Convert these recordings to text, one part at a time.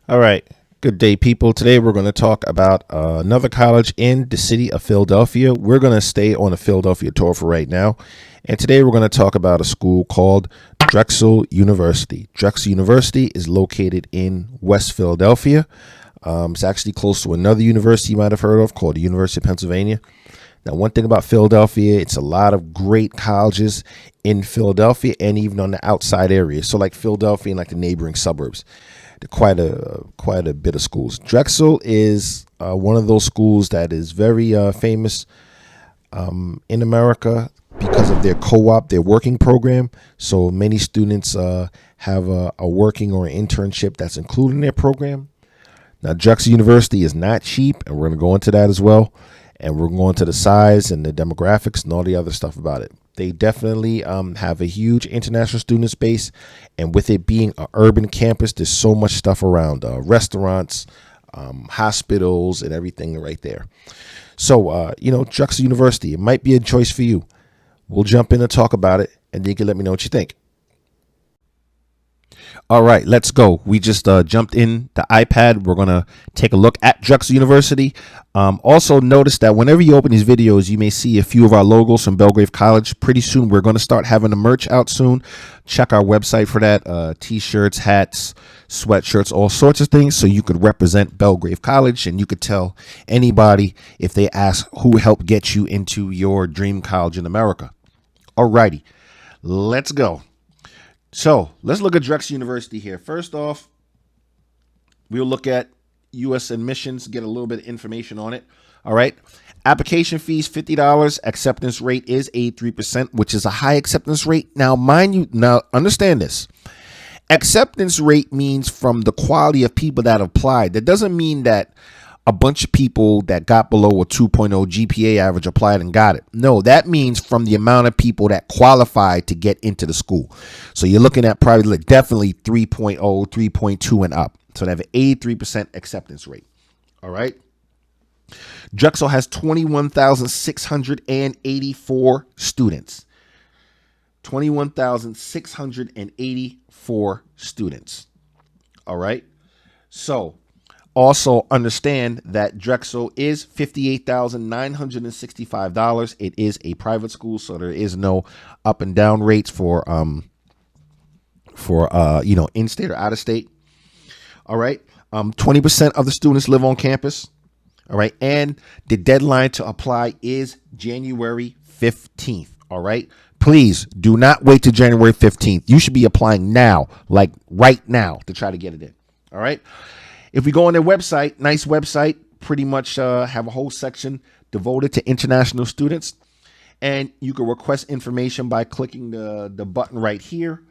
All right. Good day, people. Today we're going to talk about another college in the city of Philadelphia. We're going to stay on the Philadelphia tour for right now. And today we're going to talk about a school called Drexel University. Drexel University is located in West Philadelphia. It's actually close to another university you might have heard of called the University of Pennsylvania. Now, one thing about Philadelphia, it's a lot of great colleges in Philadelphia and even on the outside areas. So like Philadelphia and like the neighboring suburbs. Quite a bit of schools. Drexel is one of those schools that is very famous in America because of their co-op, their working program. So many students have a working or an internship that's included in their program. Now, Drexel University is not cheap, and we're going to go into that as well. And we're going to the size and the demographics and all the other stuff about it. They definitely have a huge international student space. And with it being an urban campus, there's so much stuff around restaurants, hospitals, and everything right there. So, Drexel University, it might be a choice for you. We'll jump in and talk about it, and then you can let me know what you think. All right, let's go. We just jumped in the iPad. We're going to take a look at Drexel University. Also notice that whenever you open these videos, you may see a few of our logos from Belgrave College. Pretty soon, we're going to start having the merch out soon. Check our website for that. T-shirts, hats, sweatshirts, all sorts of things. So you could represent Belgrave College and you could tell anybody if they ask who helped get you into your dream college in America. All righty, let's go. So let's look at Drexel University here. First off, we'll look at U.S. admissions, get a little bit of information on it. All right. Application fees, $50. Acceptance rate is 83%, which is a high acceptance rate. Now, understand this. Acceptance rate means from the quality of people that applied. That doesn't mean that a bunch of people that got below a 2.0 GPA average applied and got it. No, that means from the amount of people that qualified to get into the school. So you're looking at probably definitely 3.0, 3.2 and up. So they have an 83% acceptance rate. All right. Drexel has 21,684 students. 21,684 students. All right. So also understand that Drexel is $58,965. It is a private school, so there is no up and down rates for in-state or out-of-state. All right. 20% of the students live on campus. All right. And the deadline to apply is January 15th. All right. Please do not wait till January 15th. You should be applying now, like right now, to try to get it in. All right. If we go on their website, nice website, pretty much have a whole section devoted to international students. And you can request information by clicking the button right here,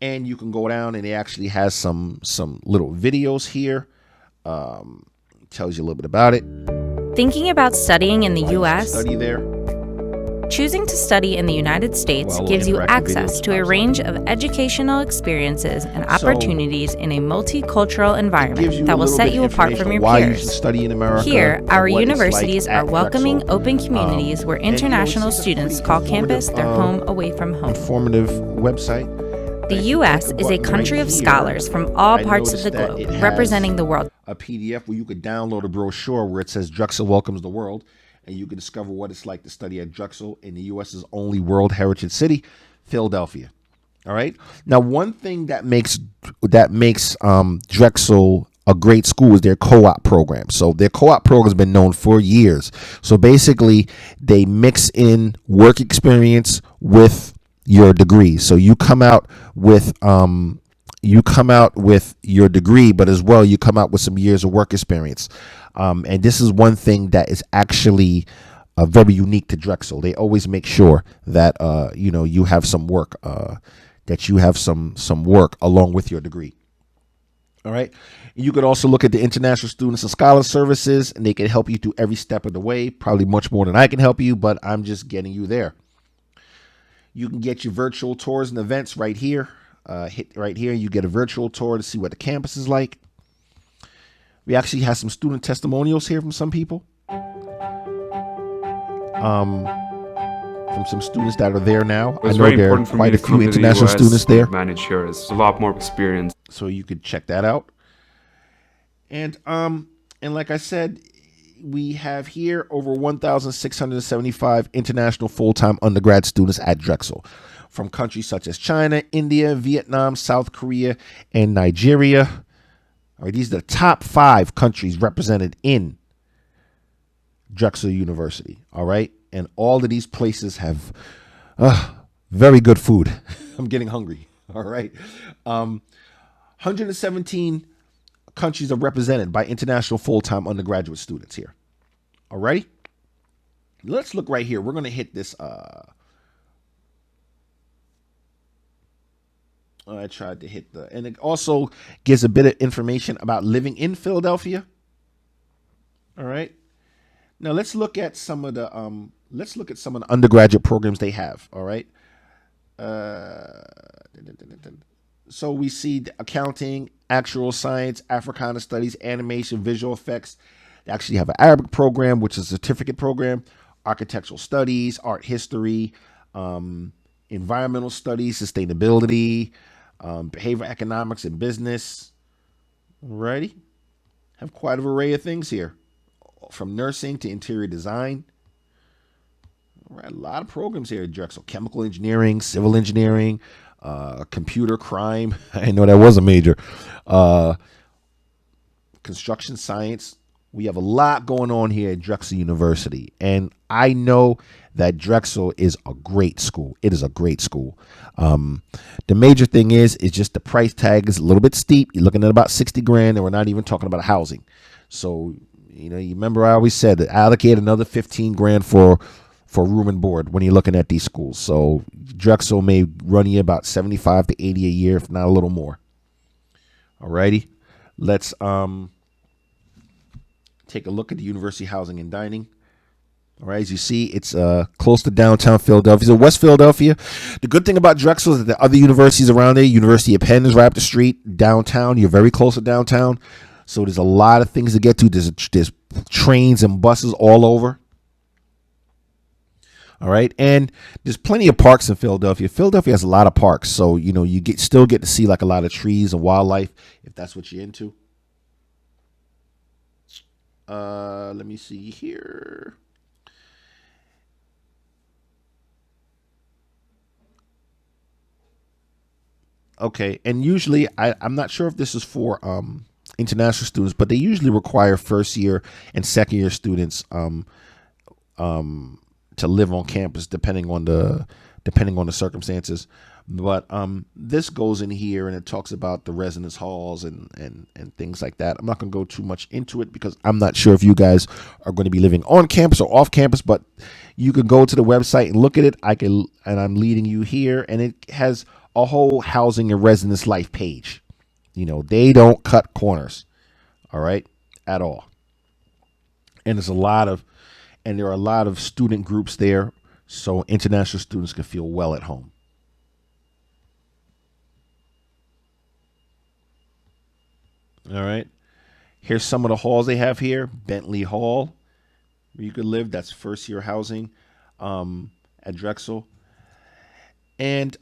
and you can go down and it actually has some little videos here. Tells you a little bit about it. Thinking about studying in the U.S.? Study there. Choosing to study in the United States gives you access to a range of educational experiences and opportunities in a multicultural environment that will set you apart from your peers. Here, our universities are welcoming, open communities where international students call campus their home away from home. Informative website. The U.S. is a country of scholars from all parts of the globe, representing the world. A PDF where you could download a brochure where it says Drexel welcomes the world. And you can discover what it's like to study at Drexel in the U.S.'s only World Heritage City, Philadelphia. All right. Now, one thing that makes Drexel a great school is their co-op program. So their co-op program has been known for years. So basically, they mix in work experience with your degree. So you come out with your degree, but as well you come out with some years of work experience. And this is one thing that is actually very unique to Drexel. They always make sure that you have some work, work along with your degree. All right. You could also look at the International Students and Scholar Services, and they can help you through every step of the way. Probably much more than I can help you, but I'm just getting you there. You can get your virtual tours and events right here. Hit right here. You get a virtual tour to see what the campus is like. We actually have some student testimonials here from some people. from some students that are there now. It was I know very there are important for me quite a to come few to the international US students there. manage here. It's a lot more experience. So you could check that out. And like I said, we have here over 1,675 international full-time undergrad students at Drexel from countries such as China, India, Vietnam, South Korea, and Nigeria. All right, these are the top 5 countries represented in Drexel University. All right. And all of these places have very good food. I'm getting hungry. All right. 117 countries are represented by international full-time undergraduate students here. All right. Let's look right here. We're going to hit this. I tried to hit and it also gives a bit of information about living in Philadelphia. All right. Now let's look at some of the undergraduate programs they have. All right. So we see accounting, actual science, Africana studies, animation, visual effects. They actually have an Arabic program, which is a certificate program, architectural studies, art history, environmental studies, sustainability, behavioral economics, and business. Alrighty. Have quite an array of things here, from nursing to interior design. All right, a lot of programs here at Drexel. Chemical engineering, civil engineering, computer crime. I didn't know that was a major. Construction science. We have a lot going on here at Drexel University. And I know that Drexel is a great school. It is a great school. The major thing is just the price tag is a little bit steep. You're looking at about 60 grand, and we're not even talking about housing. So, you remember I always said that allocate another 15 grand for room and board when you're looking at these schools. So Drexel may run you about 75 to 80 a year, if not a little more. All righty. Let's take a look at the university housing and dining. All right, as you see, it's close to downtown Philadelphia. So West Philadelphia. The good thing about Drexel is that the other universities around there, University of Penn is right up the street. Downtown, you're very close to downtown. So there's a lot of things to get to. There's trains and buses all over. All right, and there's plenty of parks in Philadelphia. Philadelphia has a lot of parks, so you still get to see like a lot of trees and wildlife if that's what you're into. Let me see here. Okay, and usually I'm not sure if this is for international students, but they usually require first year and second year students to live on campus depending on the circumstances. But this goes in here and it talks about the residence halls and things like that. I'm not going to go too much into it because I'm not sure if you guys are going to be living on campus or off campus, but you can go to the website and look at it. I'm leading you here, and it has a whole housing and residence life page. They don't cut corners, all right, at all. And there are a lot of student groups there, so international students can feel well at home. All right. Here's some of the halls they have here. Bentley Hall, where you could live. That's first year housing at Drexel. And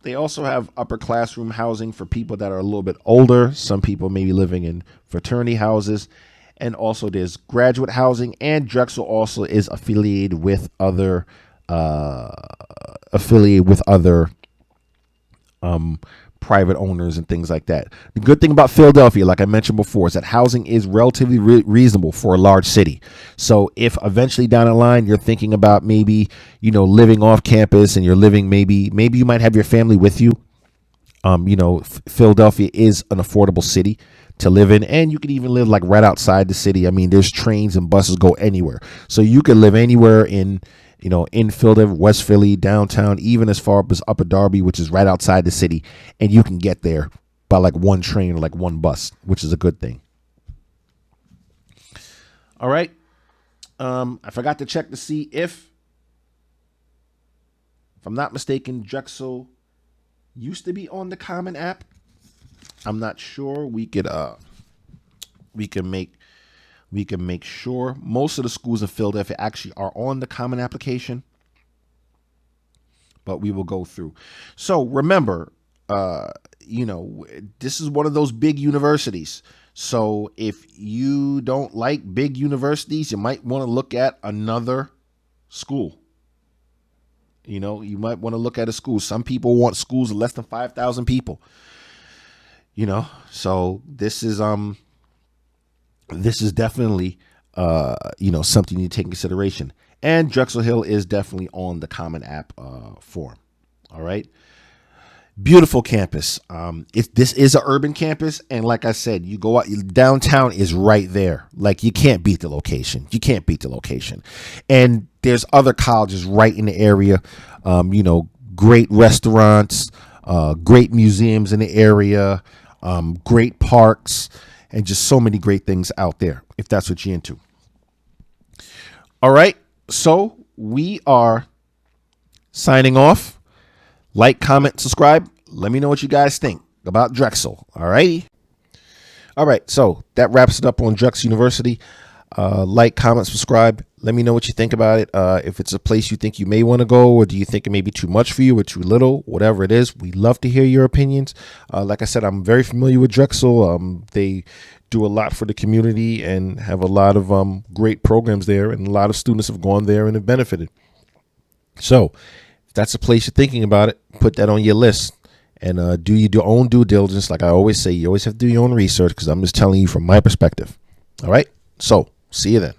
they also have upper classroom housing for people that are a little bit older. Some people may be living in fraternity houses. And also there's graduate housing, and Drexel also is affiliated with other private owners and things like that. The good thing about Philadelphia, like I mentioned before, is that housing is relatively reasonable for a large city. So if eventually down the line you're thinking about maybe, living off campus and you're living, maybe you might have your family with you. Philadelphia is an affordable city to live in, and you can even live like right outside the city. I mean, there's trains and buses go anywhere. So you could live anywhere in Philadelphia, West Philly, downtown, even as far up as Upper Darby, which is right outside the city, and you can get there by like one train or like one bus, which is a good thing. All right. I forgot to check to see if I'm not mistaken, Drexel used to be on the Common app. I'm not sure. We can make sure. Most of the schools in Philadelphia actually are on the Common application. but we will go through. So remember, this is one of those big universities. So if you don't like big universities, you might want to look at another school. You might want to look at a school. Some people want schools of less than 5,000 people. So this is definitely something you need to take in consideration. And Drexel Hill is definitely on the Common App forum. All right. Beautiful campus. This is an urban campus, and like I said, you go out, downtown is right there. Like, you can't beat the location. And there's other colleges right in the area. Great restaurants, great museums in the area, great parks, and just so many great things out there if that's what you're into. All right, so we are signing off. Like, comment, subscribe. Let me know what you guys think about Drexel. All righty. All right. So that wraps it up on Drexel University. Like, comment, subscribe. Let me know what you think about it. If it's a place you think you may want to go, or do you think it may be too much for you or too little, whatever it is, we love to hear your opinions. Like I said, I'm very familiar with Drexel. They do a lot for the community and have a lot of great programs there, and a lot of students have gone there and have benefited. So if that's a place you're thinking about it, put that on your list, and do your own due diligence. Like I always say, you always have to do your own research, because I'm just telling you from my perspective. All right. So see you then.